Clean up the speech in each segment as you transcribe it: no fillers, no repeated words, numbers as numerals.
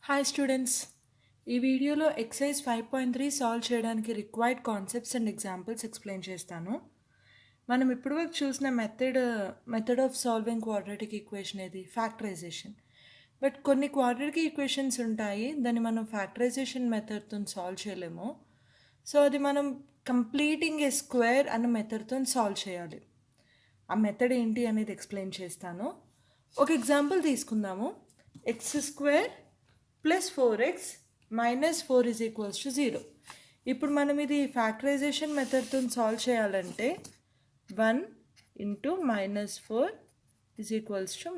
Hi students, ఈ వీడియోలో excise 5.3 solve చేయడానికి required concepts and examples explain చేస్తాను. మనం ఇప్పటివరకు చూసిన method of solving quadratic equation ఏది? ఫ్యాక్టరైజేషన్. బట్ కొన్ని క్వాడ్రాటిక్ ఈక్వేషన్స్ ఉంటాయి, దాన్ని మనం ఫ్యాక్టరైజేషన్ మెథడ్తో సాల్వ్ చేయలేము. సో అది మనం కంప్లీటింగ్ ఏ స్క్వేర్ అనే మెథడ్తో సాల్వ్ చేయాలి. ఆ మెథడ్ ఏంటి అనేది ఎక్స్ప్లెయిన్ చేస్తాను. ఒక ఎగ్జాంపుల్ తీసుకుందాము. X square plus 4x minus 4 is equals to 0. ఇప్పుడు మనం ఇది ఫ్యాక్టరైజేషన్ మెథడ్తో సాల్వ్ చేయాలంటే 1 into -4 is equals to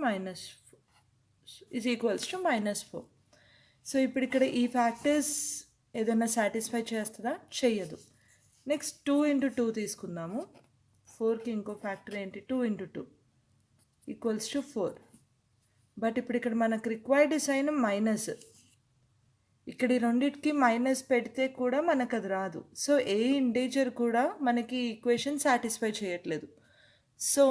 -4. So ఇప్పుడు ఇక్కడ ఈ ఫ్యాక్టర్స్ ఏదైనా సాటిస్ఫై చేస్తుందా? చెయ్యదు. నెక్స్ట్ 2 ఇంటూ 2 తీసుకుందాము. 4కి ఇంకో ఫ్యాక్టర్ ఏంటి? 2 ఇంటూ 2 ఈక్వల్స్ టు 4. బట్ ఇప్పుడు ఇక్కడ మనకు రిక్వైర్డ్ సైన్ మైనస్. ఇక్కడ ఈ రెండింటికి మైనస్ పెడితే కూడా మనకు అది రాదు. సో ఏ ఇంటీజర్ కూడా మనకి ఈక్వేషన్ సాటిస్ఫై చేయట్లేదు. సో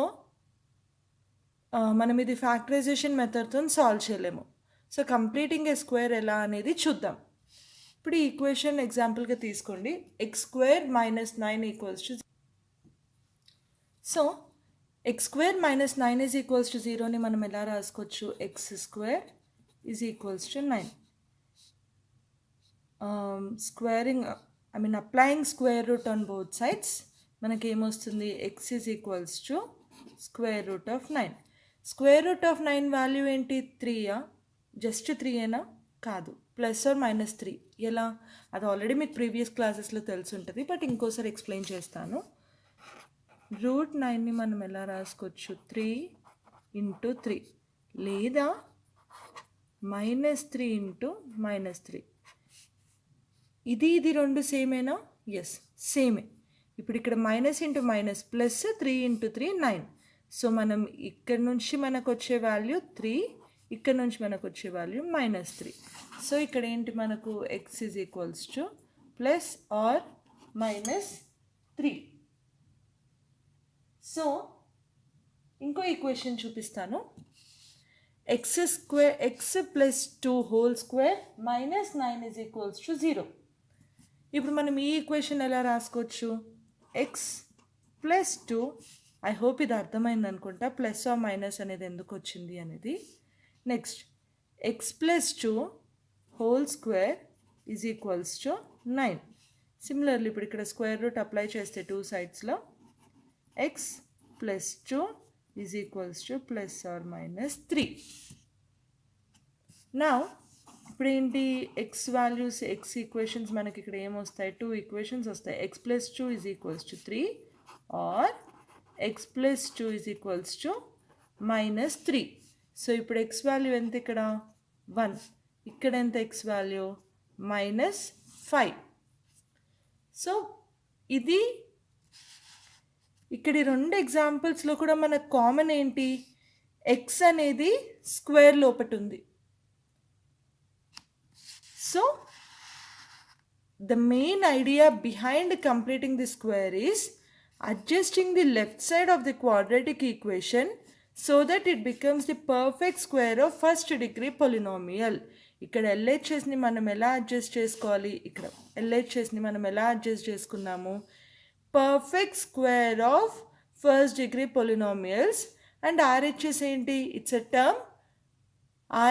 మనం ఇది ఫ్యాక్టరైజేషన్ మెథడ్తో సాల్వ్ చేయలేము. సో కంప్లీటింగ్ ఏ స్క్వేర్ ఎలా అనేది చూద్దాం. ఇప్పుడు ఈ ఈక్వేషన్ ఎగ్జాంపుల్గా తీసుకోండి. X square minus 9 equals to. So x square minus 9 is equals to 0ని మనం ఎలా రాసుకోవచ్చు? X square is equals to 9. Applying square root on both sides మనకి ఏమొస్తుంది? X is equals to square root of 9. Square root of 9 value ఏంటి? 3యా? Just 3ఏనా? కాదు, ప్లస్ ఆర్ మైనస్ 3. ఎలా? అది ఆల్రెడీ మీకు ప్రీవియస్ క్లాసెస్లో తెలిసి ఉంటుంది, బట్ ఇంకోసారి ఎక్స్ప్లెయిన్ చేస్తాను. రూట్ 9ని మనం ఎలా రాసుకోవచ్చు? 3 ఇంటూ 3 లేదా -3 ఇంటూ -3. ఇది రెండు సేమేనా? ఎస్, సేమే. ఇప్పుడు ఇక్కడ minus into minus plus 3 into 3 9. So మనం ఇక్కడ నుంచి మనకు వచ్చే వాల్యూ 3, ఇక్కడ నుంచి మనకు వచ్చే వాల్యూ -3. సో ఇక్కడ ఏంటి మనకు? X is equals to plus or -3. So ఇంకో ఈక్వేషన్ చూపిస్తాను. X plus 2 whole square minus 9 is equals to 0. ఇప్పుడు మనం ఈ ఈక్వేషన్ ఎలా రాసుకోవచ్చు? ఎక్స్ ప్లస్ 2, ఐ హోప్ ఇది అర్థమైంది అనుకుంటా, ప్లస్ ఆర్ మైనస్ అనేది ఎందుకు వచ్చింది అనేది. Next x plus 2 whole square is equals to 9. Similarly ఇప్పుడు ఇక్కడ స్క్వేర్ రూట్ అప్లై చేస్తే 2 సైడ్స్లో x plus 2 is equals to plus or -3. నా ఇప్పుడు ఏంటి? ఎక్స్ వాల్యూస్, ఎక్స్ ఈక్వేషన్స్ మనకి ఇక్కడ ఏమొస్తాయి? 2 ఈక్వేషన్స్ వస్తాయి. X plus 2 is equals to 3 or x plus 2 is equals to -3. So ఇప్పుడు ఎక్స్ వాల్యూ ఎంత? ఇక్కడ 1. ఇక్కడ ఎంత ఎక్స్ వాల్యూ? -5. సో ఇది ఇక్కడ 2 ఎగ్జాంపుల్స్లో కూడా మనకు కామన్ ఏంటి? ఎక్స్ అనేది స్క్వేర్ లోపట ఉంది. So the main idea behind completing the square is adjusting the left side of the quadratic equation so that it becomes the perfect square of first degree polynomial. ఇక్కడ LHSని మనం ఎలా adjust చేసుకోవాలి? ఇక్కడ LHSని మనం ఎలా అడ్జస్ట్ చేసుకున్నాము? Perfect square of first degree polynomials. And RHS ఏంటి? It's a term.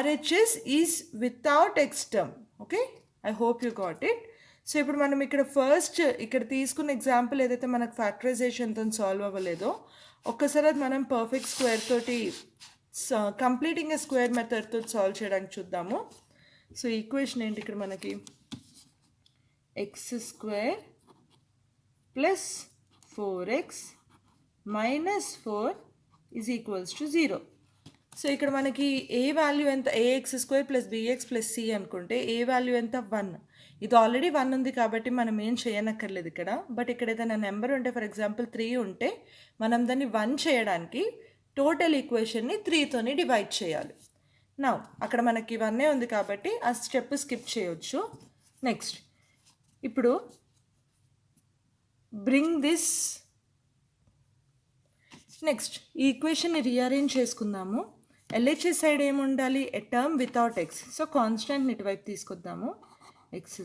RHS is without x term. Okay, I hope you got it. So ఇప్పుడు మనం ఇక్కడ ఫస్ట్ ఇక్కడ తీసుకున్న ఎగ్జాంపుల్ ఏదైతే మనకు ఫ్యాక్టరైజేషన్తో సాల్వ్ అవ్వలేదో, ఒక్కసారి అది మనం పర్ఫెక్ట్ స్క్వేర్ తోటి కంప్లీటింగ్ ఏ స్క్వేర్ మెథడ్తో సాల్వ్ చేయడానికి చూద్దాము. సో ఈక్వేషన్ ఏంటి ఇక్కడ మనకి? X square plus 4x minus 4 is equals to 0. So ఇక్కడ మనకి ఏ వాల్యూ ఎంత? ax square plus bx plus c అనుకుంటే ఏ వాల్యూ ఎంత? 1. ఇది ఆల్రెడీ 1 ఉంది కాబట్టి మనం ఏం చేయనక్కర్లేదు ఇక్కడ. బట్ ఇక్కడ ఏదైనా నెంబర్ ఉంటే, ఫర్ ఎగ్జాంపుల్ 3 ఉంటే, మనం దాన్ని 1 చేయడానికి టోటల్ ఈక్వేషన్ని 3తోని డివైడ్ చేయాలి. నా అక్కడ మనకి 1 ఉంది కాబట్టి ఆ స్టెప్ స్కిప్ చేయొచ్చు. నెక్స్ట్ ఇప్పుడు బ్రింగ్ దిస్. నెక్స్ట్ ఈ ఈక్వేషన్ని రీఅరేంజ్ చేసుకుందాము. ఎల్హెచ్ఎస్ సైడ్ ఏముండాలి? A term without x. So కాన్స్టెంట్ని ఇటువైపు తీసుకొద్దాము. x²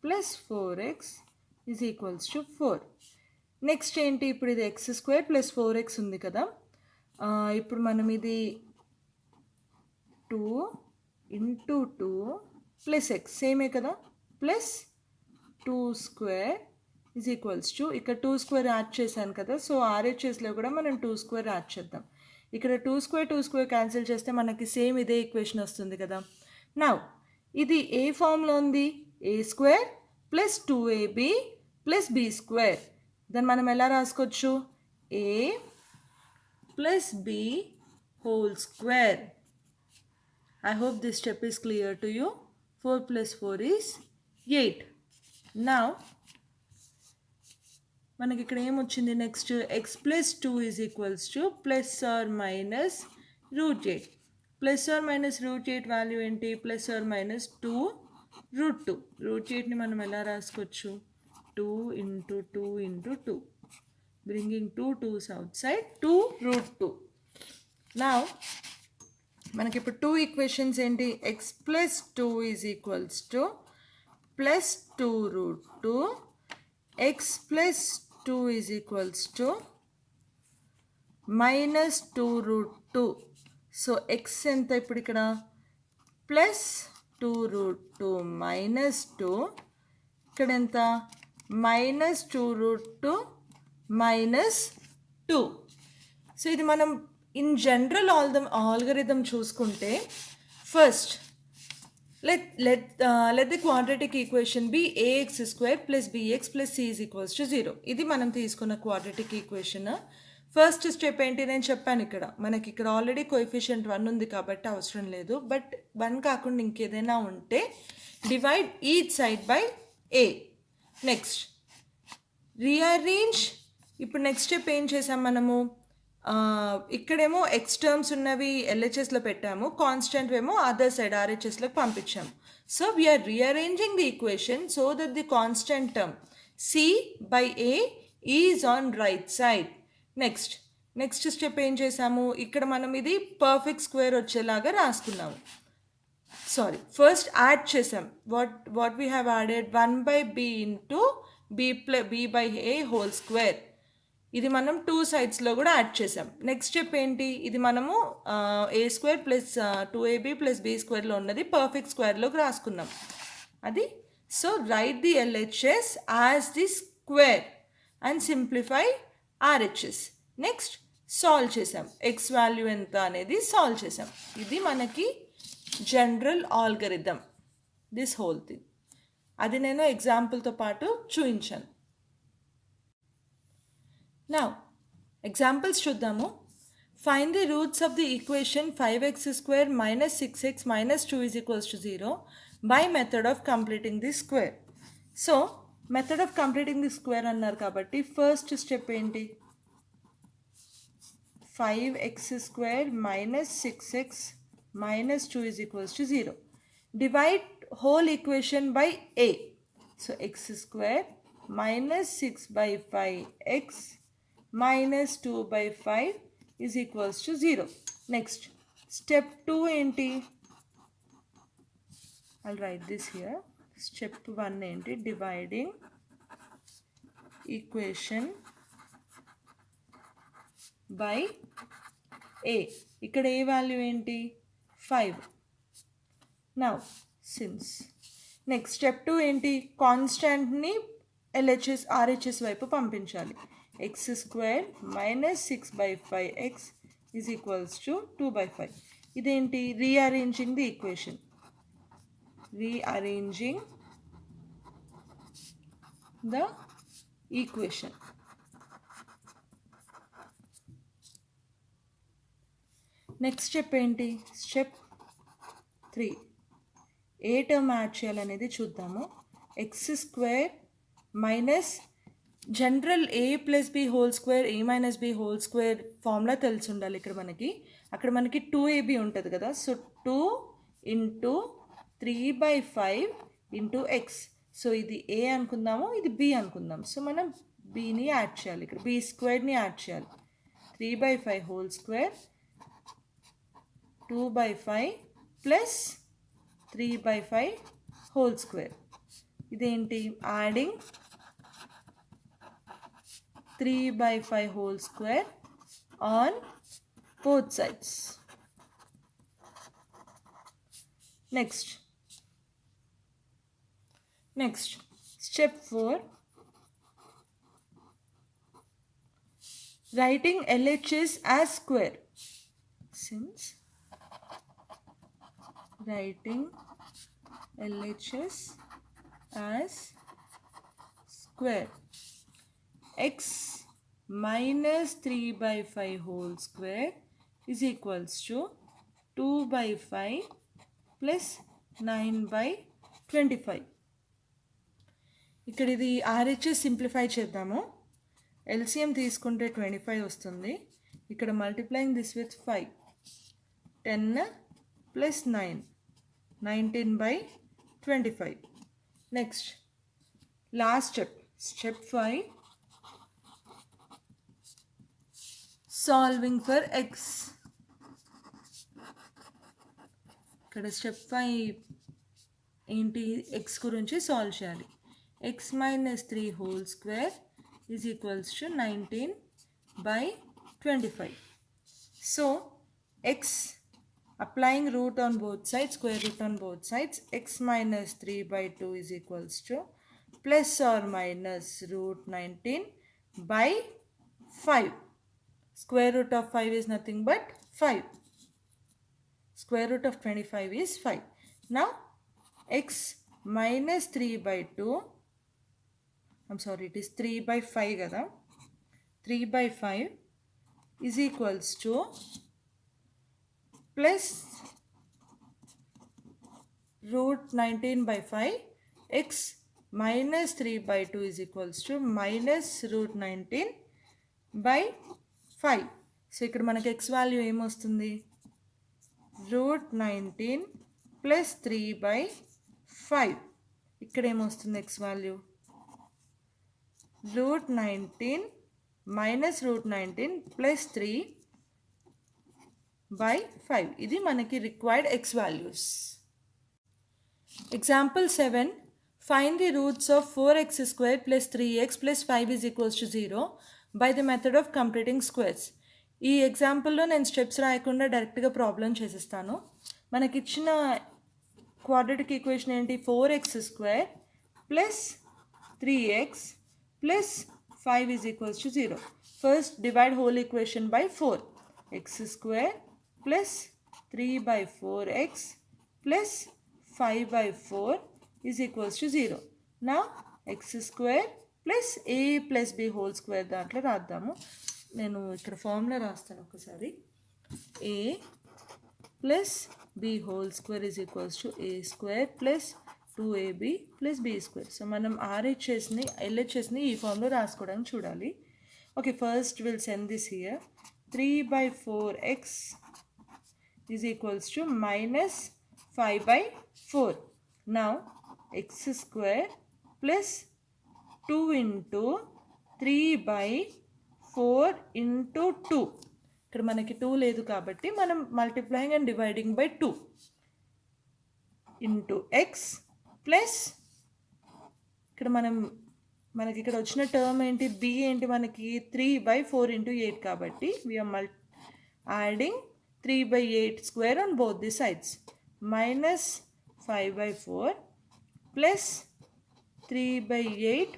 plus 4x is equals to 4. Next ఏంటి? ఇప్పుడు ఇది x² ప్లస్ 4x ఉంది కదా, ఇప్పుడు మనం ఇది 2 ఇంటూ 2 ప్లస్ ఎక్స్ సేమే కదా, ప్లస్ 2² ఈజ్ ఈక్వల్స్ టు, ఇక్కడ 2² యాడ్ చేశాను కదా, సో ఆర్హెచ్ఎస్లో కూడా మనం 2² యాడ్ చేద్దాం. ఇక్కడ 2² క్యాన్సిల్ చేస్తే మనకి సేమ్ ఇదే ఈక్వేషన్ వస్తుంది కదా. నౌ ఇది ఏ ఫామ్లో ఉంది? a² plus 2ab plus b². దాన్ని మనం ఎలా రాసుకోవచ్చు? a plus b whole square. I hope this step is clear to you. 4 plus 4 is 8. Now మనకి ఇక్కడ ఏమొచ్చింది? Next x plus 2 is equals to plus or minus √8. Plus or minus √8 value ఏంటి? Plus or minus 2√2. √8ని మనం ఎలా రాసుకోవచ్చు? 2 into 2 into 2, bringing 2 2s outside, 2√2. Now మనకి ఇప్పుడు 2 ఈక్వేషన్స్ ఏంటి? x plus 2 is equals to plus 2√2, x plus 2 is equals to minus 2√2. So x ఎంత ఇప్పుడు ఇక్కడ? ప్లస్ 2√2 మైనస్ 2, ఇక్కడ ఎంత? Minus 2√2 minus 2. సో ఇది మనం ఇన్ జనరల్ ఆల్గరిథం చూసుకుంటే, first let the quadratic equation be ax² plus bx plus c is equals to 0. ఇది మనం తీసుకున్న క్వాడ్రాటిక్ ఈక్వేషన్. ఫస్ట్ స్టెప్ ఏంటి? నేను చెప్పాను ఇక్కడ మనకి ఇక్కడ ఆల్రెడీ కోఎఫిషియంట్ 1 ఉంది కాబట్టి అవసరం లేదు. బట్ 1 కాకుండా ఇంకేదైనా ఉంటే divide each side by a. Next rearrange. ఇప్పుడు నెక్స్ట్ స్టెప్ ఏం చేసాం మనము? ఇక్కడేమో ఎక్స్ టర్మ్స్ ఉన్నవి ఎల్హెచ్ఎస్లో పెట్టాము, కాన్స్టెంట్ ఏమో అదర్ సైడ్ ఆర్హెచ్ఎస్లోకి పంపించాము. So we are rearranging the equation so that the constant term c by a is on right side. Next step ఏం చేసాము? ఇక్కడ మనం ఇది పర్ఫెక్ట్ స్క్వేర్ వచ్చేలాగా రాసుకున్నాము. ఫస్ట్ యాడ్ చేసాం. What we have added? 1/b into b by a whole square. ఇది మనం 2 సైడ్స్లో కూడా యాడ్ చేసాం. నెక్స్ట్ స్టెప్ ఏంటి? ఇది మనము a² ప్లస్ 2ab ప్లస్ b²లో ఉన్నది పర్ఫెక్ట్ స్క్వేర్లోకి రాసుకున్నాం అది. So right the LHS as the square and simplify RHS. Next solve చేసాం. ఎక్స్ వాల్యూ ఎంత అనేది సాల్వ్ చేసాం. ఇది మనకి general algorithm, this whole thing. అది నేను ఎగ్జాంపుల్తో పాటు చూపించాను. Now, examples చూద్దాము. Find the roots of the equation 5x² minus 6x minus 2 is equals to 0 by method of completing the square. So, method of completing the square అన్నారు కాబట్టి first step ఏంటి? 5x² minus 6x minus 2 is equals to 0. Divide whole equation by a. So, x² minus 6 by 5x minus 2 by 5 is equals to 0. Next, step 2 ఏంటి? I'll write this here. Step 1 ఏంటి? Dividing equation by a. ఇక్కడ a value ఏంటి? 5. Now, since. Next, step 2 ఏంటి? కాన్స్టెంట్ని LHS RHS వైపు పంపించాలి. x² minus 6 by 5x is equals to 2 by 5. ఇదేంటి? Rearranging the equation. Rearranging the equation. Next step ఏంటి? Step 3. ఏ term add చేయాలనేది చూద్దాము. x² minus general a plus b whole square a minus b whole square formula తెలిసి ఉండాలి. అక్కడ మనకి 2ab ఉంటుంది కదా. So 2 into 3/5 into x. So ఇది a అనుకుందాము, ఇది b అనుకుందాం. సో మనం bని యాడ్ చేయాలి, ఇక్కడ b² యాడ్ చేయాలి. 3/5 whole square 2/5 plus 3/5 whole square. ఇదేంటి adding 3/5 whole square on both sides. Next, step 4, writing LHS as square. Since writing LHS as square, x minus 3/5 whole square is equals to 2/5 plus 9/25. ఇక్కడ ఇది RHS simplify చేద్దాము. LCM తీసుకుంటే 25 వస్తుంది. ఇక్కడ multiplying this with 5, 10 plus 9, 19/25. Next last step 5, solving for x. ఇక్కడ step 5 ఏంటి, x గురించి solve చేయాలి. x minus 3 whole square is equals to 19/25. So x, applying root on both sides, square root on both sides, x minus 3/2 is equals to plus or minus root 19/5. Square root of 5 is nothing but 5. Square root of 25 is 5. Now x minus 3/2, I'm sorry, it is 3/5 kada, 3/5 is equals to plus root 19/5. X minus 3/2 is equals to minus root 19/5. So ఇక్కడ మనకి x value ఏమొస్తుంది, root 19 plus 3/5. ఇక్కడ ఏమొస్తుంది x value, root 19 minus root 19 plus 3/5. ఇది మనకి required x values. Example 7, find the roots of 4x square plus 3x plus 5 is equals to 0 by the method of completing squares. ఈ ఎగ్జాంపుల్లో నేను steps రాయకుండా డైరెక్ట్గా problem చేసేస్తాను. మనకిచ్చిన క్వాడ్రాటిక్ ఈక్వేషన్ ఏంటి, 4x square plus 3x plus 5 is equals to 0. First divide whole equation by 4. X square plus 3/4x plus 5/4 is equals to 0. Now x square plus a plus b whole square దాంట్లో రాద్దాము. నేను ఇక్కడ formula రాస్తాను ఒకసారి. a plus b whole square is equals to a square plus 2ab plus b square. So మనం RHSని LHSని ఈ ఫార్మ్లో రాసుకోవడానికి చూడాలి. Okay, first will send this here. 3/4x is equals to minus 5/4. Now x square plus 2 into 3/4 into 2. ఇక్కడ మనకి 2 లేదు కాబట్టి మనం multiplying and dividing by 2 into X plus ఇక్కడ మనకి ఇక్కడ వచ్చిన టర్మ్ ఏంటి, బి ఏంటి, మనకి 3/4 into 8 కాబట్టి we are adding 3/8 square on both the sides. Minus 5/4 plus 3/8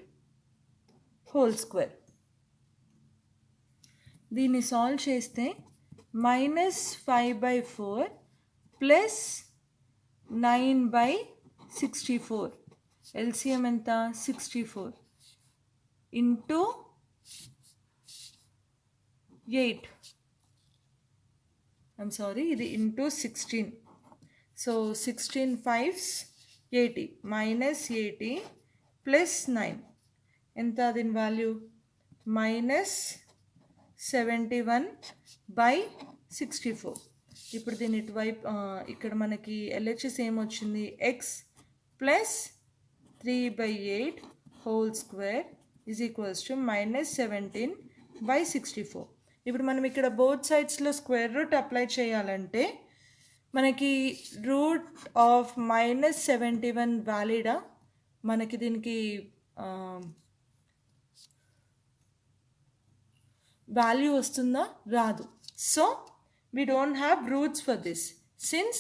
whole square. దీన్ని సాల్వ్ చేస్తే minus 5/4 plus 9/64. LCM ఎంత, 64 into 8. I'm sorry, ఇది into 16. So 16 5s 80 minus 80 plus 9. ఎంత దీని వాల్యూ, minus 71/64. ఇప్పుడు దీని ఇటువైపు ఇక్కడ మనకి LHS ఏమొచ్చింది, X plus 3/8 whole square is equals to minus 17/64. ఇప్పుడు మనం ఇక్కడ బోత్ సైడ్స్లో స్క్వేర్ రూట్ అప్లై చేయాలంటే మనకి రూట్ ఆఫ్ -71 వ్యాలిడా? మనకి దీనికి వాల్యూ వస్తుందా? రాదు. So we don't have roots for this since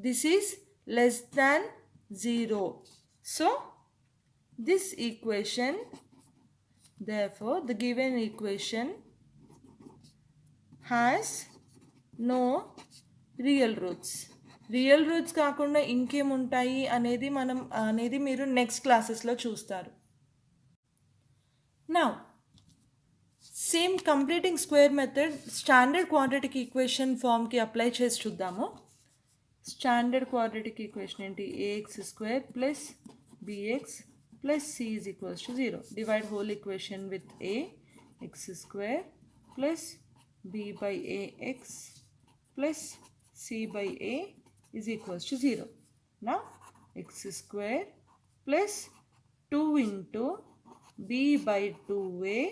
this is less than 0. So this equation, therefore the given equation has no real roots. Real roots కాకుండా ఇంకేముంటాయి అనేది మీరు నెక్స్ట్ క్లాసెస్లో చూస్తారు. Now same completing square method standard quadratic equation ఫామ్కి apply చేసి చూద్దాము. Standard quadratic equation ఏంటి? ax square plus bx plus c is equals to 0. Divide whole equation with a x square plus b by ax plus c by a is equals to 0. నా x square plus 2 into b by 2a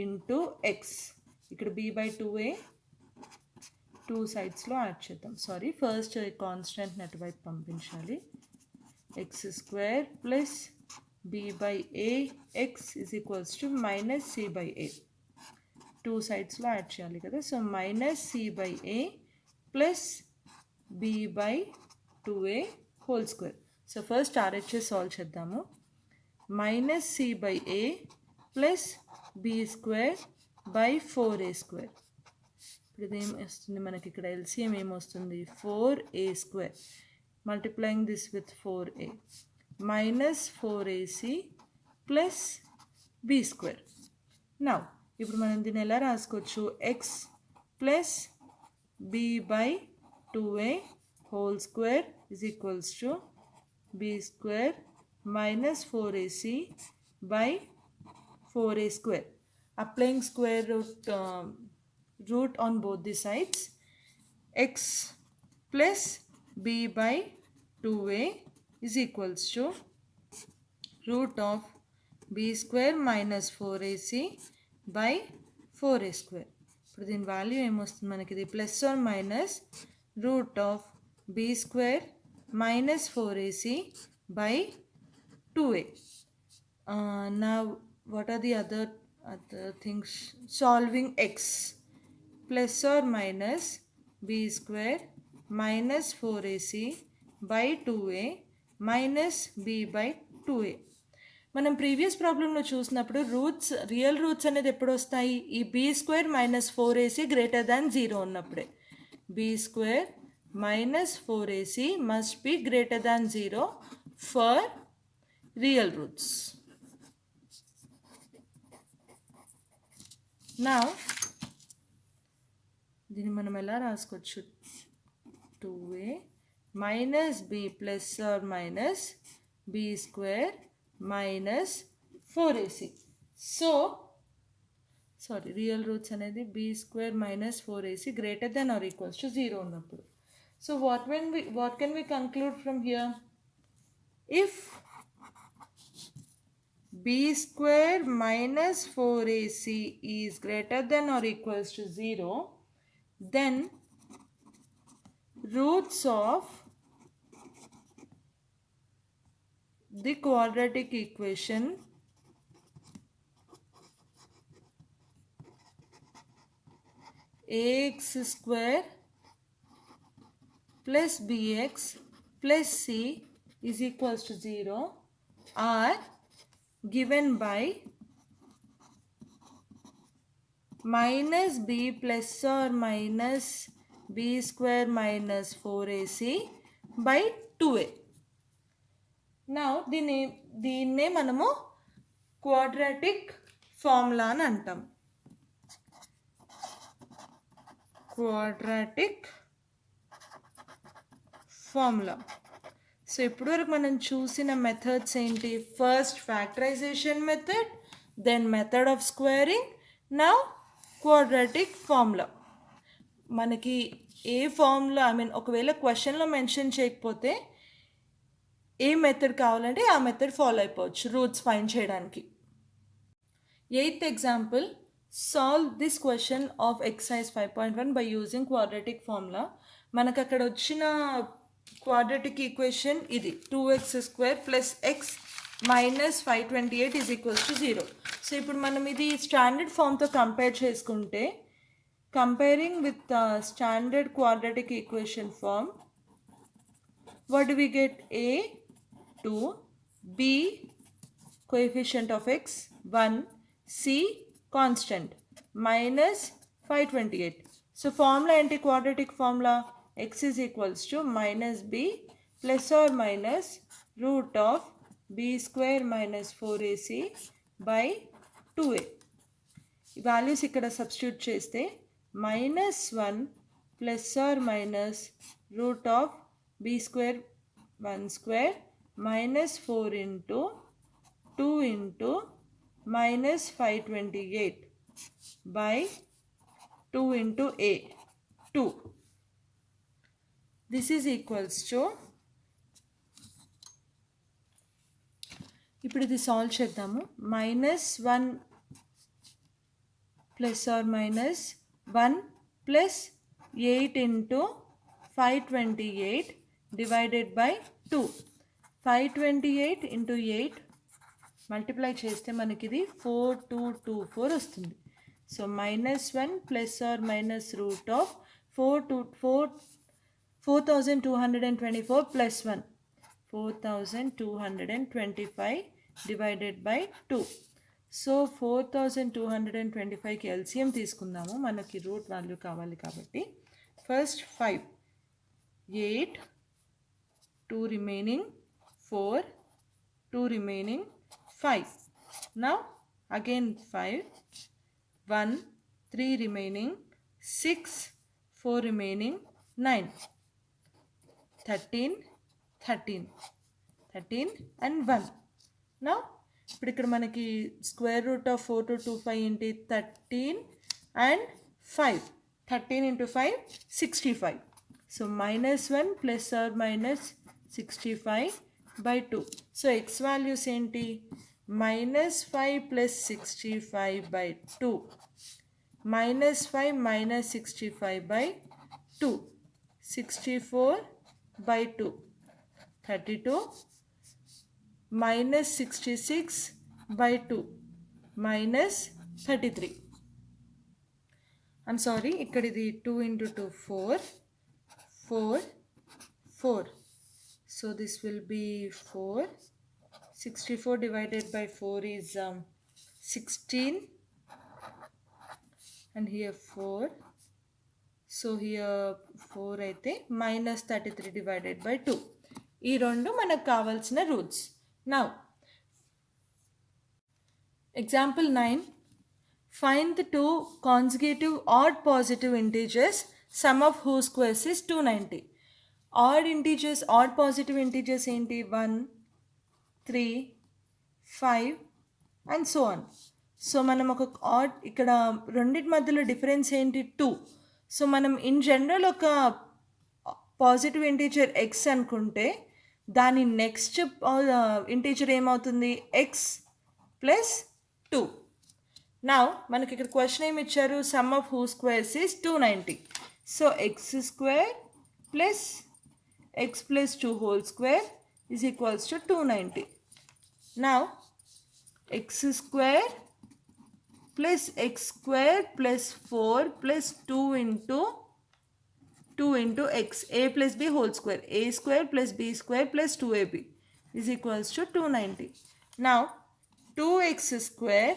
into x. ఇక్కడ b by 2a two సైడ్స్లో add చేద్దాం. Sorry, first కాన్స్టెంట్ని అటువైపు పంపించాలి. X square plus b by a x is equals to minus c by a. Two సైడ్స్లో add చేయాలి కదా. So minus c by a plus b by 2a whole square. So first RHS solve చేద్దాము. Minus c by a plus b square by 4a square. ఇప్పుడు ఇది ఏం వస్తుంది మనకి? ఇక్కడ LCM ఏమొస్తుంది? 4a square multiplying this with 4a minus 4ac plus b square. Now ఇప్పుడు మనం దీన్ని ఎలా రాసుకోవచ్చు? X plus b by 2a whole square is equals to b square minus 4ac by 4a square. Applying square root on both the sides. X plus b by 2a is equals to root of b square minus 4ac by 4a square. ఇప్పుడు దీని value ఏమొస్తుంది మనకి? ఇది plus or minus root of b square minus 4ac by 2a. Now what are the other things? Solving x plus or minus b square minus 4ac by 2a minus b by 2a. మనం previous ప్రాబ్లంలో చూసినప్పుడు roots, real roots అనేది ఎప్పుడు వస్తాయి? ఈ b square minus 4ac greater than 0 ఉన్నప్పుడే. b square minus 4ac must be greater than 0 for real roots. నా దీన్ని మనం ఎలా రాసుకోవచ్చు? 2a minus b plus or minus b square minus 4ac. So sorry, real roots అనేది b square minus 4ac greater than or equals to 0 ఉన్నప్పుడు. So what can we conclude from here? If b square minus 4ac is greater than or equals to 0, then roots of the quadratic equation ax square plus bx plus c is equals to 0 are given by minus b plus or minus b square minus 4ac by 2a. Now దీన్నే మనము quadratic formula అని అంటాం. Quadratic formula. So ఇప్పటివరకు మనం చూసిన methods ఏంటి? First factorization method, then method of squaring, now quadratic formula. మనకి ఏ ఫార్ములా ఒకవేళ క్వశ్చన్లో మెన్షన్ చేయకపోతే ఏ మెథడ్ కావాలంటే ఆ మెథడ్ ఫాలో అయిపోవచ్చు రూట్స్ ఫైండ్ చేయడానికి. 8th example, solve this question of exercise 5.1 by using quadratic formula. మనకు అక్కడ వచ్చిన క్వాడ్రాటిక్ ఈక్వేషన్ ఇది 2x² plus X minus 528 is equals to 0. So ఇప్పుడు మనం ఇది స్టాండర్డ్ ఫామ్తో కంపేర్ చేసుకుంటే comparing with the standard quadratic equation form, what do we get? A 2, B coefficient of x 1, C constant minus 528. So formula anti quadratic formula x is equals to minus b plus or minus root of b square minus 4ac by 2a. Values ఇక్కడ substitute చేస్తే -1 plus or minus root of b square 1 square minus 4 into 2 into minus 528 by 2 into a 2. This is equals to, ఇప్పుడు ఇది solve చేద్దాము. -1 plus or minus 1 plus 8 into 528 divided by 2. 528 into 8 multiply చేస్తే మనకి ఇది 4224 వస్తుంది. So -1 plus or minus root of 4224 plus 1 4225 divided by 2. So 4225కి LCM తీసుకుందాము, మనకి రూట్ వాల్యూ కావాలి కాబట్టి. First 5, 8, 2 remaining, 4, 2 remaining, 5. Now again 5, 1, 3 remaining, 6, 4 remaining, 9, 13, 13 and 1. Now ఇప్పుడు ఇక్కడ మనకి స్క్వేర్ రూట్ ఆఫ్ 4225 ఏంటి 13 and 5. 13 into 5 65. So -1 plus or minus 65 by 2. So x values ఏంటి -5 plus 65 by 2, -5 minus 65 by 2, 64 by 2, 32 minus 66 by 2 minus 33. I'm sorry, ikkada idi 2 into 2 4, 4, 4. So this will be 4. 64 divided by 4 is 16 and here 4. So here 4 అయితే minus 33 divided by 2. ఈ రెండు మనకు కావాల్సిన roots. Now example 9, find the two consecutive odd positive integers sum of whose squares is 290. Odd integers, odd positive integers ఏంటి 1, 3, 5 and so on. So మనం ఒక add ఇక్కడ రెండింటి మధ్యలో డిఫరెన్స్ ఏంటి 2. సో మనం ఇన్ జనరల్ ఒక పాజిటివ్ ఇంటీజర్ ఎక్స్ అనుకుంటే దాని నెక్స్ట్ ఇంటీజర్ ఏమవుతుంది ఎక్స్ ప్లస్ 2. నౌ మనకి ఇక్కడ క్వశ్చన్ ఏమి ఇచ్చారు some of who squares is 290. So x square plus X plus 2 whole square is equals to 290. Now x square plus x square plus 4 plus 2 into x, a plus b whole square, a square plus b square plus 2ab is equals to 290. Now 2x square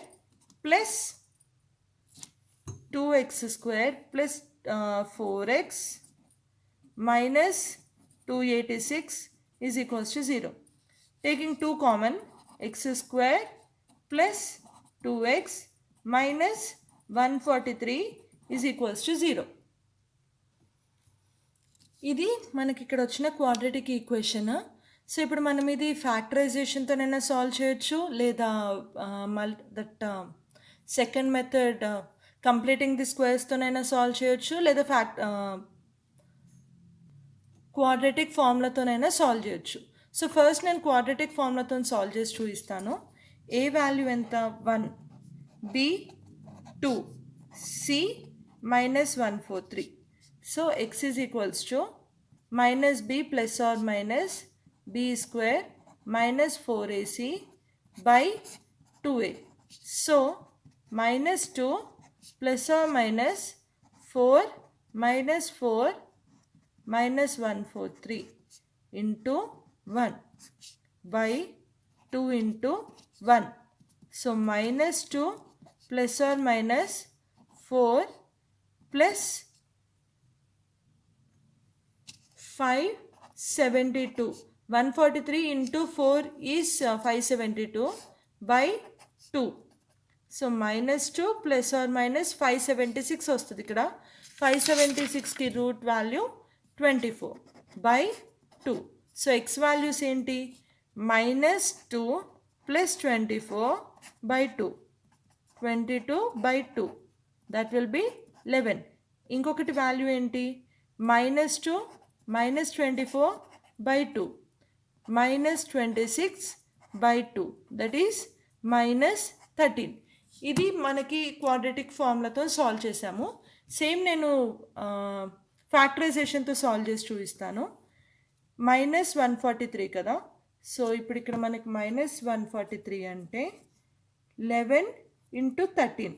plus 2x square plus 4x minus 286 is equals to 0. Taking 2 common, x square plus 2x minus 143 is equals to 0. ఇది మనకి ఇక్కడ వచ్చిన quadratic equation. So ఇప్పుడు మనం ఇది ఫ్యాక్టరైజేషన్తోనైనా solve చేయొచ్చు, లేదా that second method completing the స్క్వేర్స్తోనైనా సాల్వ్ చేయొచ్చు, లేదా క్వాడ్రాటిక్ ఫార్ములాతోనైనా సాల్వ్ చేయొచ్చు. సో ఫస్ట్ నేను క్వాడ్రాటిక్ ఫార్ములాతో సాల్వ్ చేసి చూపిస్తాను. ఏ వాల్యూ ఎంత 1, b 2, c -143. So x is equals to minus b plus or minus b square minus 4ac by 2a. So minus 2 plus or minus 4 minus 4 minus 143 into 1 by 2 into 1. So minus 2 plus or minus 4 plus 572. 143 into 4 is 572 by 2. So minus 2 plus or minus 576 వస్తుంది ఇక్కడ 576 కి root value 24 by 2. So x values ఏంటి minus 2 plus 24 by 2. 22 by 2 that will be 11. ఇంకొకటి value ఏంటి minus 2 minus 24 by 2 minus 26 by 2 that is minus 13. ఇది మనకి quadratic ఫార్ములాతో solve చేసాము. సేమ్ నేను ఫ్యాక్టరైజేషన్తో సాల్వ్ చేసి చూపిస్తాను. minus 143 కదా. సో ఇప్పుడు ఇక్కడ మనకి minus 143 అంటే 11 into 13.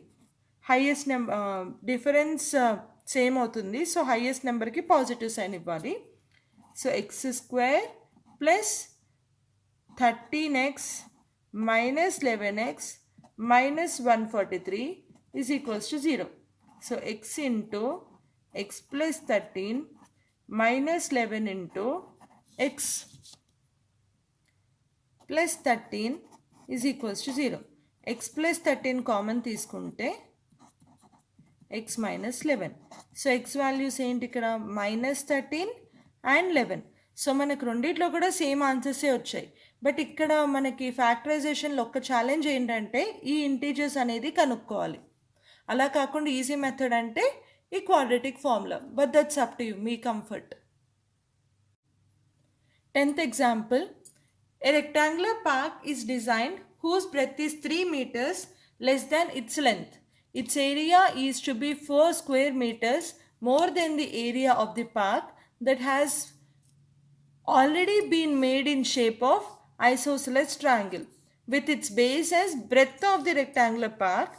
Highest number difference same అవుతుంది. సో హైయెస్ట్ నెంబర్కి పాజిటివ్ సైన్ ఇవ్వాలి. So x square plus 13x minus 11x minus 143 is equals to 0. So x into x plus 13 minus 11 into x plus 13 is equals to 0. x plus 13 common తీసుకుంటే x minus 11. So x values ఏంటి ఇక్కడ minus 13 and 11. So మనకు రెండిట్లో కూడా same ఆన్సర్సే వచ్చాయి. But ఇక్కడ మనకి ఫ్యాక్టరైజేషన్లో ఒక ఛాలెంజ్ ఏంటంటే ఈ ఇంటీజర్స్ అనేది కనుక్కోవాలి. అలా కాకుండా ఈజీ మెథడ్ అంటే ఈ quadratic formula. But that's up to you, me comfort. 10th example. A rectangular park is designed whose breadth is 3 meters less than its length. Its area is to be 4 square meters more than the area of the park that has already been made in shape of isosceles triangle with its base as breadth of the rectangular park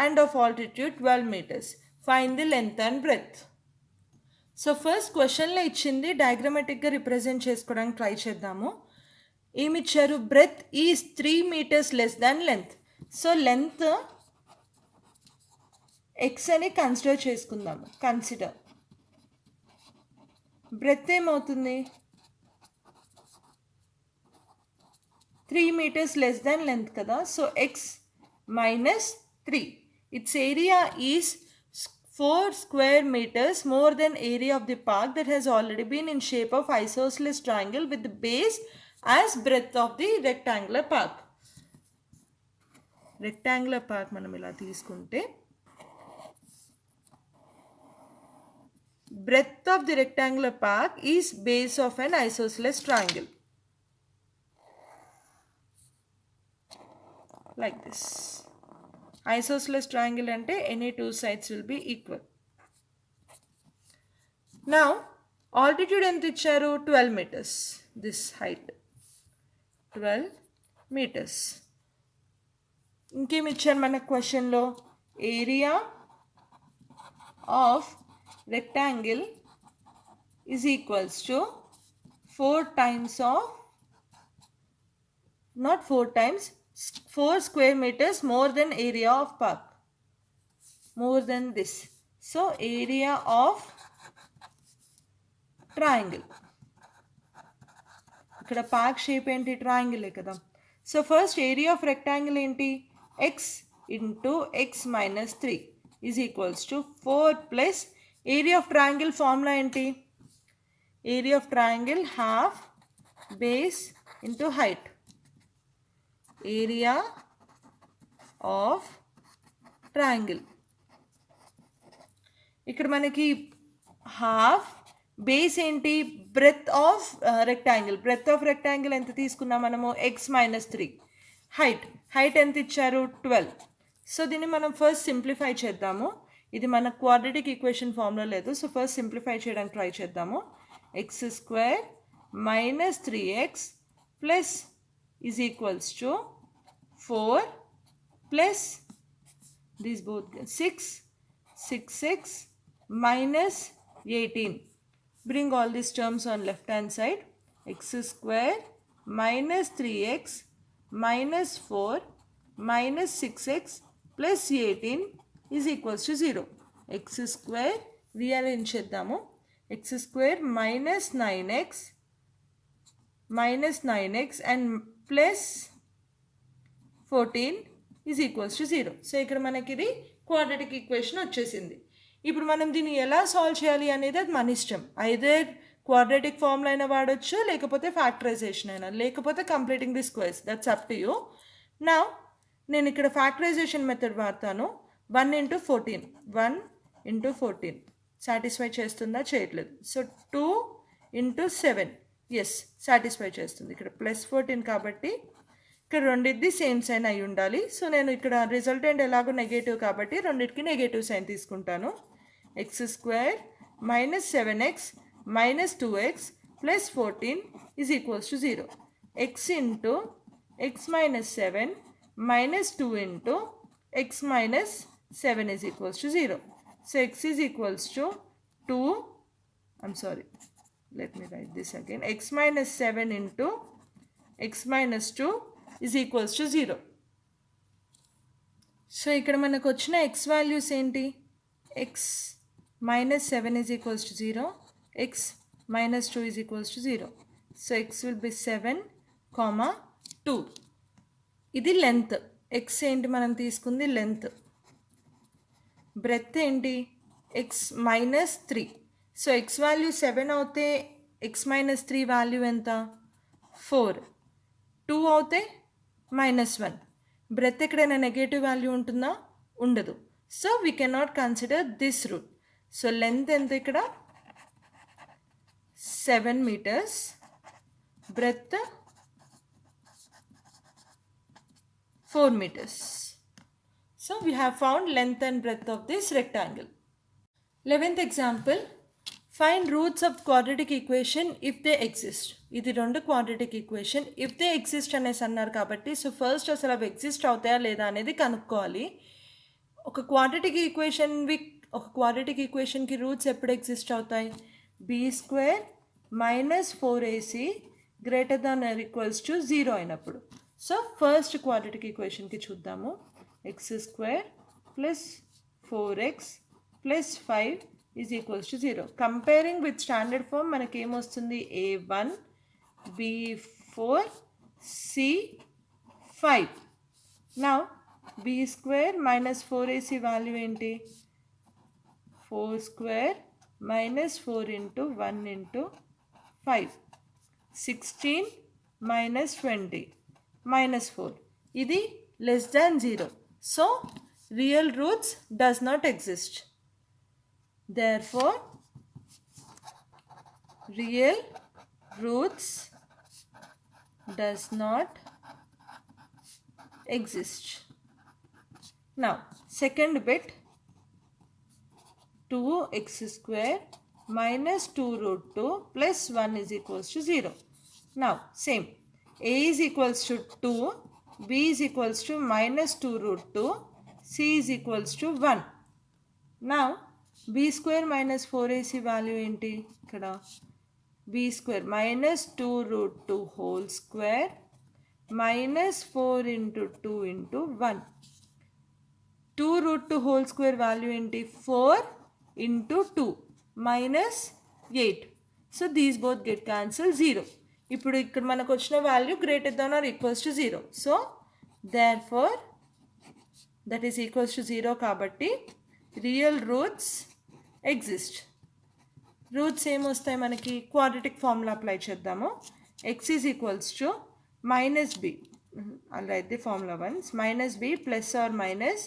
and of altitude 12 meters. Find the length and breadth. So first క్వశ్చన్లో ఇచ్చింది డయాగ్రమాటిక్గా represent చేసుకోవడానికి try చేద్దాము. ఏమి ఇచ్చారు breadth is 3 meters less than length. So length x అని consider చేసుకుందాము. Consider breadth ఏమవుతుంది 3 meters లెస్ దాన్ లెంత్ కదా. So x minus 3. It's area is 4 square meters more than area of the park that has already been in shape of isosceles triangle with the base as breadth of the rectangular park. Rectangular park మనం ఇలా తీసుకుంటే breadth of the rectangular park is base of an isosceles triangle. Like this. Isosceles triangle ante any two sides will be equal. Now altitude enta icharu 12 meters. This height 12 meters. ఇంకేం ఇచ్చారు మన క్వశ్చన్లో area of rectangle is equals to 4 times of, not 4 times, 4 square meters more than area of park, more than this. So area of triangle, ఇక్కడ park shape ఏంటి triangle కదా. So first area of rectangle ఏంటి x into x minus 3 is equals to 4 plus area of triangle formula ఏంటి area of triangle half base into height. Area of triangle ఇక్కడ మనకి half base ఏంటి breadth of rectangle. Breadth of rectangle ఎంత తీసుకున్నాం మనము x minus 3. Height ఎంత ఇచ్చారు 12. So దీన్ని మనం ఫస్ట్ సింప్లిఫై చేద్దాము. ఇది మన క్వాడ్రాటిక్ ఈక్వేషన్ ఫామ్లో లేదు. సో ఫస్ట్ సింప్లిఫై చేయడానికి ట్రై చేద్దాము. X square minus 3x plus is equals to 4 plus these both 6x minus 18. Bring all these terms on left hand side. X square minus 3x minus 4 minus 6x plus 18 is equals to 0. X square rearrange చేద్దాము. X square minus 9x and plus 14 is equals to 0. So ఇక్కడ మనకి ఇది quadratic equation వచ్చేసింది. ఇప్పుడు మనం దీన్ని ఎలా solve చేయాలి అనేది అది మన ఇష్టం. ఐదర్ క్వాడ్రాటిక్ ఫార్ములా అయినా వాడచ్చు, లేకపోతే ఫ్యాక్టరైజేషన్ అయినా, లేకపోతే completing the squares. That's up to you. నా నేను ఇక్కడ ఫ్యాక్టరైజేషన్ మెథడ్ వాడతాను. 1 into 14 సాటిస్ఫై చేస్తుందా? చేయట్లేదు. సో 2 into 7 ఎస్ సాటిస్ఫై చేస్తుంది. ఇక్కడ ప్లస్ 14 కాబట్టి ఇక్కడ రెండింటిది సేమ్ సైన్ అయి ఉండాలి. సో నేను ఇక్కడ రిజల్టెంట్ ఎలాగో నెగటివ్ కాబట్టి రెండింటికి నెగటివ్ సైన్ తీసుకుంటాను. X square minus 7x minus 2x plus 14 is equals to 0. X into X minus 7 minus 2 into X minus 7 is equals to 0. So X is equals to 2, let me write this again. X minus 7 into x minus 2 is equals to 0. So ఇక్కడ మనకు వచ్చిన x values ఏంటి? x minus 7 is equals to 0, x minus 2 is equals to 0. So x will be 7, 2. ఇది length. x ఏంటి మనం తీసుకుంది? Length. Breath ఏంటి? x minus 3. So x value 7 అవుతే x minus 3 వాల్యూ ఎంత? 4. 2 అవుతే -1. బ్రెత్ ఎక్కడైనా నెగటివ్ వాల్యూ ఉంటుందా? ఉండదు. So we cannot consider this root. So length ఎంత ఇక్కడ? 7 meters. Breadth 4 meters. So we have found length and breadth of this rectangle. 11th example. Find roots of quadratic equation if they exist. ఇది రెండు quadratic equation. If they exist అనేసి అన్నారు కాబట్టి so first అసలు అవి exist అవుతాయా లేదా అనేది కనుక్కోవాలి. ఒక క్వాడ్రాటిక్ ఈక్వేషన్కి రూట్స్ ఎప్పుడు ఎగ్జిస్ట్ అవుతాయి? b² minus 4ac greater than or equals to 0 అయినప్పుడు. సో ఫస్ట్ క్వాడ్రాటిక్ ఈక్వేషన్కి చూద్దాము. x² plus 4x plus 5 is equals to 0. Comparing with standard form మనకి ఏమొస్తుంది? a1 b4 c5. Now b² minus 4ac value ఏంటి? 4² minus 4 into 1 into 5. 16 minus 20 minus 4. ఇది less than 0. So real roots does not exist. Therefore, real roots does not exist. Now, second bit, 2x² minus 2 root 2 plus 1 is equals to 0. Now, same. A is equals to 2, B is equals to minus 2 root 2, C is equals to 1. Now, b² minus 4ac value ఏంటి? ఇక్కడ b² minus 2 root 2 whole square minus 4 into 2 into 1. 2 root 2 whole square value ఏంటి? 4 into 2 minus 8. So these both get cancelled 0. ఇప్పుడు ఇక్కడ మనకు వచ్చిన value greater than or equals to 0. So therefore that is equals to 0 కాబట్టి real roots exist. Roots ఏమొస్తాయి మనకి? Quadratic formula apply చేద్దాము. x is equals to -b, I'll write the formula once, -b plus or minus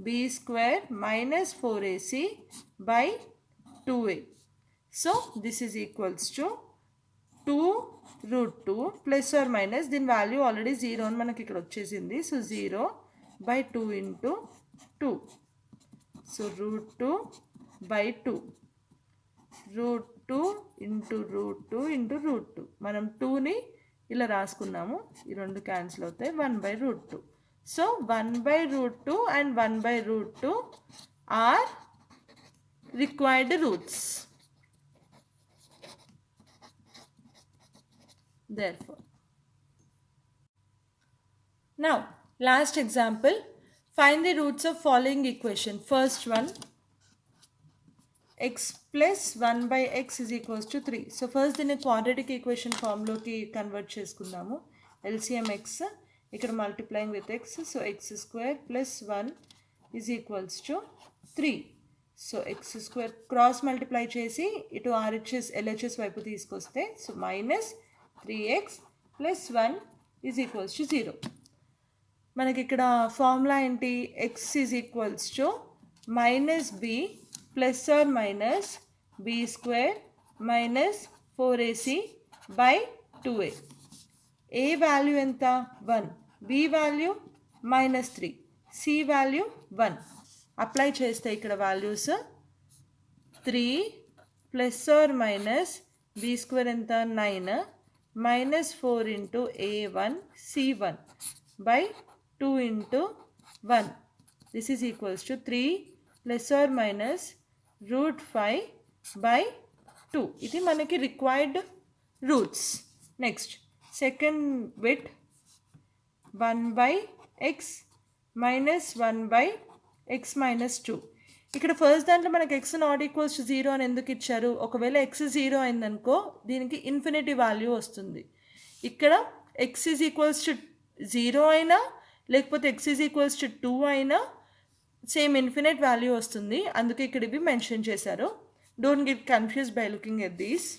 b² minus 4ac by 2a. So this is equals to 2 root 2 plus or minus, దీని value already 0 అని మనకి ఇక్కడ వచ్చేసింది. So 0 by 2 into 2. So root 2 by 2 root 2 into root 2 into root 2 మనం 2ని ఇలా రాసుకున్నాము ఈ రెండు క్యాన్సిల్ అవుతాయి 1 by root 2 so 1 by root 2 and 1 by root 2 are required roots. Therefore, now last example, find the roots of following equation. First one, x plus 1 by x is equals to 3. So first in a quadratic equation form loki convert cheskundamu. LCM x ఇక్కడ multiplying with x, so x square plus 1 is equals to 3. So x square cross multiply చేసి ఇటు RHS LHS వైపు తీసుకొస్తే so minus 3x plus 1 is equals to 0. మనకి ఇక్కడ formula ఏంటి x is equals to minus b plus or minus b square minus 4ac by 2a. A value ఎంత 1, b value minus 3, c value 1. Apply చేస్తే ఇక్కడ values 3 plus or minus b square ఎంత 9 minus 4 into a1 c1 by 2 into 1. This is equals to 3 plus or minus root 5 by 2. ఇది మనకి required roots. Next second bit 1 by x minus 1 by x minus 2. ఇక్కడ first దాంట్లో మనకి x not equals to 0 అని ఎందుకు ఇచ్చారు? ఒకవేళ x 0 అయిందనుకో దీనికి ఇన్ఫినిటీ వాల్యూ వస్తుంది. ఇక్కడ x ఈజ్ ఈక్వల్స్ టు 0 అయినా లేకపోతే x ఈజ్ ఈక్వల్స్ టు 2 అయినా సేమ్ ఇన్ఫినిట్ వాల్యూ వస్తుంది. అందుకే ఇక్కడ ఇవి మెన్షన్ చేశారు. Don't get confuse by looking at these.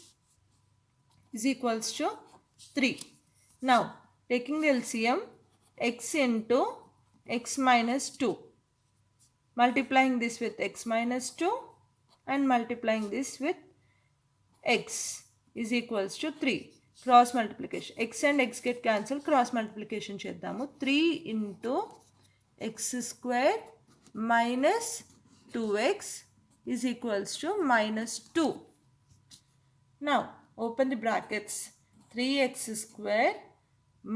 Is equals to 3. Now taking the LCM x into x minus 2. Multiplying this with x minus 2 and multiplying this with x is equals to 3. Cross multiplication. X and x get cancelled. Cross multiplication చేద్దాము. 3 into x square minus 2x is equals to minus 2. Now open the brackets. 3x square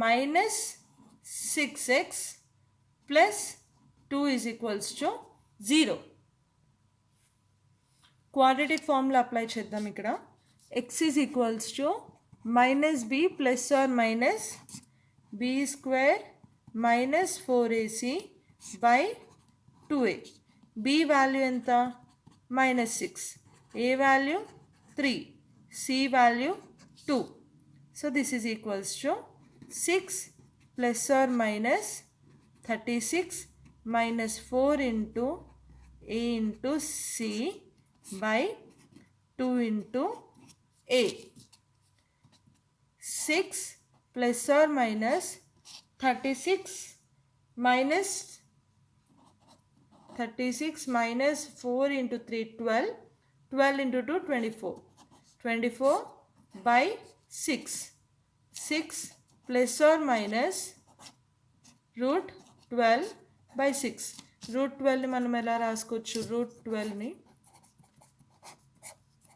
minus 6x plus 2 is equals to 0. Quadratic formula apply చేద్దాం. ఇక్కడ x is equals to minus b plus or minus b square minus 4ac by 2a. b value ఎంత minus 6, a value 3, c value 2. So this is equals to 6 plus or minus 36 minus 4 into a into c by 2 into a. 6 plus or minus 36 minus 4 into 3 12, 12 into 2 24, 24 by 6. 6 plus or minus root 12 by 6. Route 12ని మనం ఎలా రాసుకోవచ్చు? Route 12ని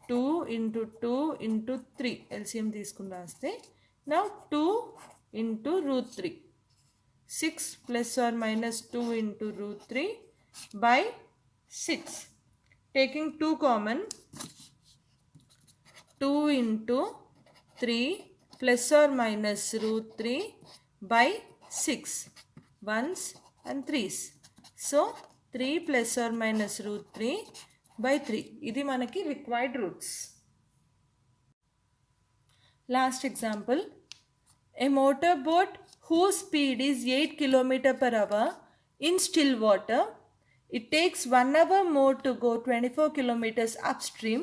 2 into 2 into 3 LCM తీసుకుని రాస్తే నా 2 into root 3. 6 plus or minus 2 into root 3 by 6. Taking 2 common, 2 into 3 plus or minus root 3 by 6. 1s and 3s. So 3 plus or minus root 3 by 3. ఇది మనకి required roots. Last example. A motorboat whose speed is 8 km per hour in still water. It takes 1 hour more to go 24 kilometers upstream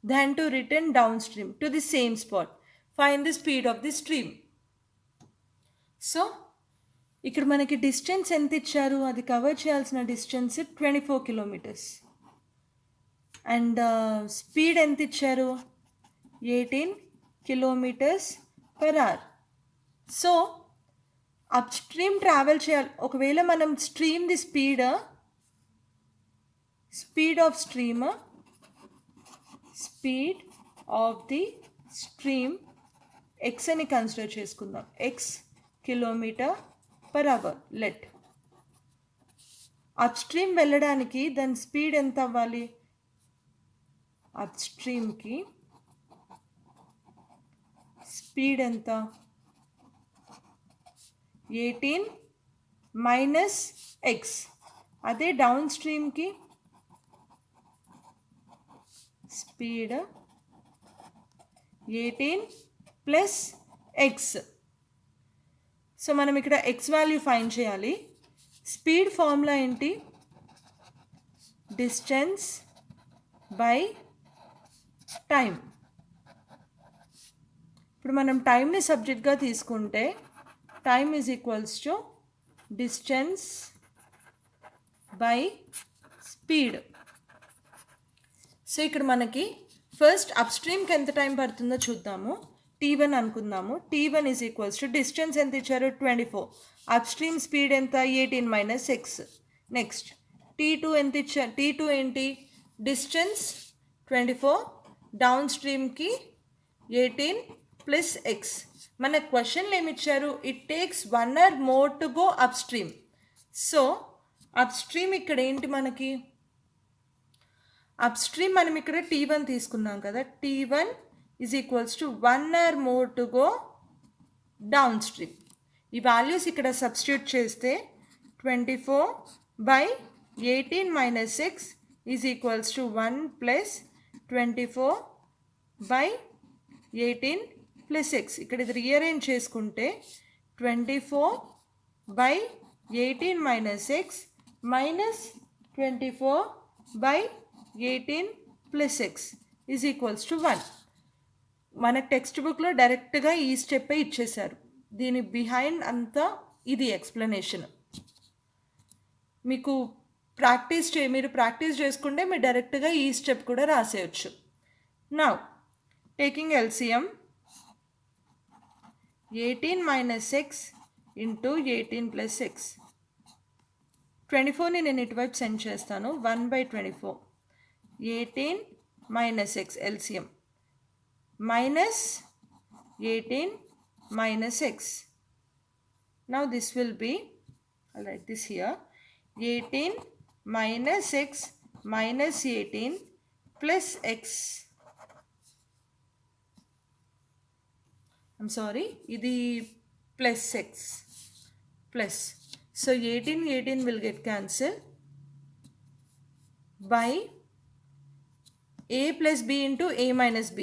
than to return downstream to the same spot. Find the speed of the stream. So ఇక్కడ మనకి distance ఎంత ఇచ్చారు? అది cover చేయాల్సిన distance 24 kilometres and speed ఎంత ఇచ్చారు? 18 kilometres per hour. So upstream travel చేయాలి. ఒకవేళ మనం స్ట్రీమ్ది speed speed of the stream x అని కన్సిడర్ చేసుకుందాం. x km/h. లెట్ అప్స్ట్రీమ్ వెళ్ళడానికి దాని స్పీడ్ ఎంత అవ్వాలి? అప్స్ట్రీమ్కి స్పీడ్ ఎంత? 18 మైనస్ x. అదే డౌన్ స్ట్రీమ్కి స్పీడ్ 18 ప్లస్ x. సో మనం ఇక్కడ x వాల్యూ ఫైండ్ చేయాలి. స్పీడ్ ఫార్ములా ఏంటి? Distance by time. ఇప్పుడు మనం టైంని సబ్జెక్ట్గా తీసుకుంటే time is equals to distance by speed. So ఇక్కడ మనకి ఫస్ట్ అప్స్ట్రీమ్కి ఎంత టైం పడుతుందో చూద్దాము. t1 అనుకుందాము. t1 is equals to distance ఎంత ఇచ్చారు? 24. అప్స్ట్రీమ్ స్పీడ్ ఎంత? 18 మైనస్ x. నెక్స్ట్ t2 ఎంత ఇచ్చారు? t2 ఏంటి? డిస్టెన్స్ 24, డౌన్ స్ట్రీమ్కి 18 ప్లస్ x. మన క్వశ్చన్లు ఏమి ఇచ్చారు? It takes 1 hour more to go upstream. So upstream ఇక్కడ ఏంటి మనకి? అప్ స్ట్రీమ్ మనం ఇక్కడ t1 తీసుకున్నాం కదా. t1 is equals to 1 hour more to go down stream. ఈ వాల్యూస్ ఇక్కడ సబ్స్టిట్యూట్ చేస్తే 24/18 minus x is equals to 1 plus 24/18 plus x. ఇక్కడ ఇది రీఅరేంజ్ చేసుకుంటే 24/18 minus x minus 24/18 plus x is equals to 1. మన టెక్స్ట్ బుక్లో డైరెక్ట్గా ఈ స్టెప్ ఇచ్చేశారు. దీని బిహైండ్ అంతా ఇది ఎక్స్ప్లెనేషన్. మీకు మీరు ప్రాక్టీస్ చేసుకుంటే మీరు డైరెక్ట్గా ఈ స్టెప్ కూడా రాసేయచ్చు. Now taking LCM 18 minus x into 18 plus x. 24ని నేను ఇటువైపు సెండ్ చేస్తాను. 1/24 18 minus x LCM minus 18 minus x. Now this will be, I'll write this here, 18 minus x minus 18 plus x. I'm sorry, ఇది plus x plus. So 18 will get cancelled by a plus b into a minus b.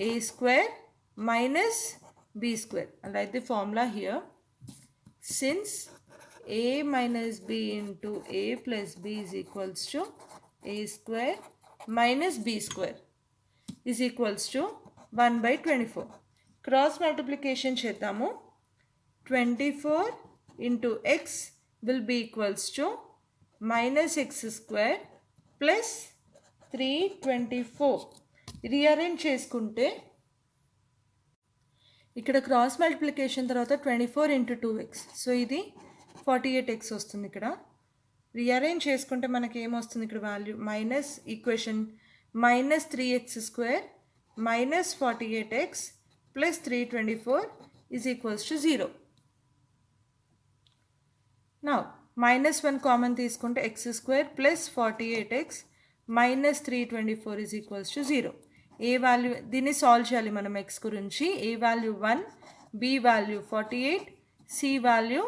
A square minus b square. I'll write the formula here. Since a minus b into a plus b is equals to a square minus b square is equals to 1/24. Cross multiplication చేద్దాము. 24 into x will be equals to minus x square plus 324. Rearrange చేసుకుంటే ఇక్కడ cross multiplication తర్వాత 24 into 2x. So ఇది 48x వస్తుంది. ఇక్కడ rearrange చేసుకుంటే మనకి ఏమొస్తుంది? ఇక్కడ value minus equation minus 3x square minus 48x plus 324 is equals to 0. Now minus 1 common తీసుకుంటే x square plus 48x minus 324 is equals to 0. A value దీన్ని సాల్వ్ చేయాలి మనం x గురించి. A value 1, b value 48, c value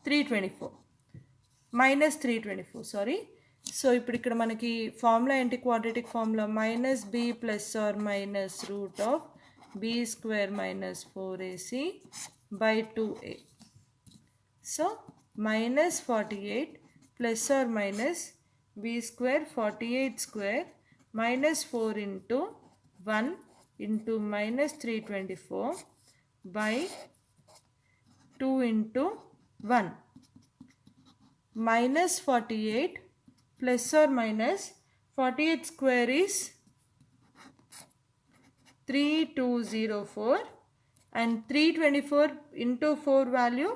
324 minus 324 sorry. So ఇప్పుడు ఇక్కడ మనకి formula ఏంటి? Quadratic formula minus b plus or minus root of b square minus 4ac by 2a. So minus 48 plus or minus b square 48 square minus 4 into 1 into minus 324 by 2 into 1. Minus 48 plus or minus 48 square is 3204 and 324 into 4 value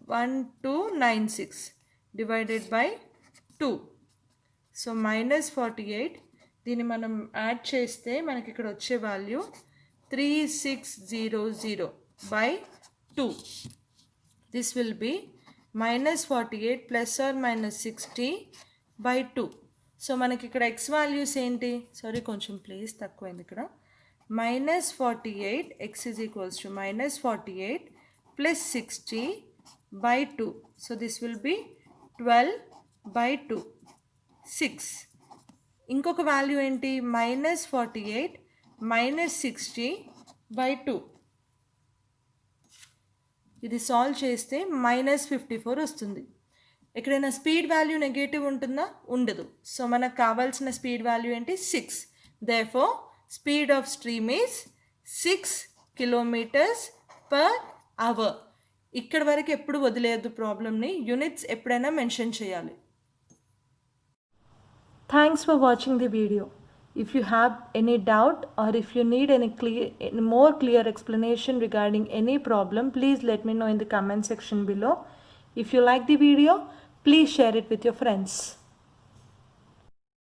1296 divided by 2. So -48 దీన్ని మనం add చేస్తే మనకి ఇక్కడ వచ్చే value 3600 by 2. This will be -48 plus or minus 60 by 2. So మనకి ఇక్కడ x values ఏంటి, sorry కొంచెం ప్లేస్ తక్కువైంది ఇక్కడ. -48 x is equals to -48 plus 60 by 2. So this will be 12 by 2, 6. ఇంకొక వాల్యూ ఏంటి, -48 minus 60 by 2. ఇది సాల్వ్ చేస్తే -54 వస్తుంది. ఎక్కడైనా స్పీడ్ వాల్యూ నెగటివ్ ఉంటుందా, ఉండదు. సో మనకు కావాల్సిన స్పీడ్ వాల్యూ ఏంటి, 6. Therefore speed of stream is 6 km/h. ఇక్కడ వరకు ఎప్పుడు వదిలేయద్దు ప్రాబ్లమ్ని, యూనిట్స్ ఎప్పుడైనా మెన్షన్ చేయాలి. Thanks for watching the video. If you have any doubt or if you need any more clear explanation regarding any problem, please let me know in the comment section below. If you like the video, please share it with your friends.